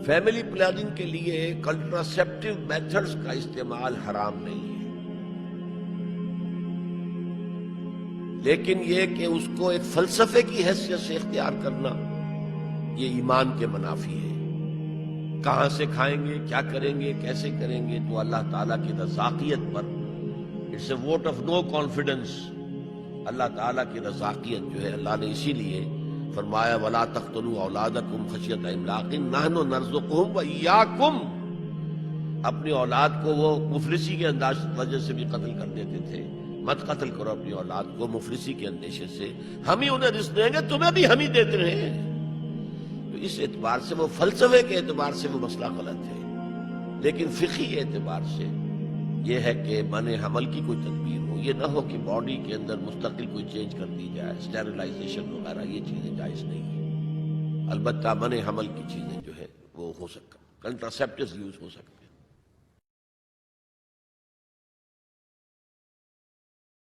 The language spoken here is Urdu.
فیملی پلاننگ کے لیے کنٹراسیپٹیو میتھڈز کا استعمال حرام نہیں ہے، لیکن یہ کہ اس کو ایک فلسفے کی حیثیت سے اختیار کرنا یہ ایمان کے منافی ہے۔ کہاں سے کھائیں گے، کیا کریں گے، کیسے کریں گے، تو اللہ تعالیٰ کی رزاقیت پر it's a vote of no confidence. اللہ تعالیٰ کی رزاقیت جو ہے، اللہ نے اسی لیے فرمایا وَلَا تَقْتُلُوا أَوْلَادَكُمْ خَشْيَةَ إِمْلَاقٍ نَحْنُ نَرْزُقُهُمْ وَإِيَّاكُمْ۔ اپنی اولاد کو وہ مفلسی کے وجہ سے بھی قتل کر دیتے تھے، مت قتل کرو اپنی اولاد کو مفلسی کے اندیشے سے، ہم ہی انہیں رزق دیں گے، تمہیں بھی ہم ہی دیتے رہے۔ تو اس اعتبار سے وہ فلسفے کے اعتبار سے وہ مسئلہ غلط ہے، لیکن فقہی اعتبار سے یہ ہے کہ منع حمل کی کوئی تدبیر ہو، یہ نہ ہو کہ باڈی کے اندر مستقل کوئی چینج کر دی جائے، اسٹیرلائزیشن وغیرہ، یہ چیزیں جائز نہیں ہیں۔ البتہ منع حمل کی چیزیں جو ہے وہ ہو سکتا، کنٹراسیپٹیوز یوز ہو سکتا۔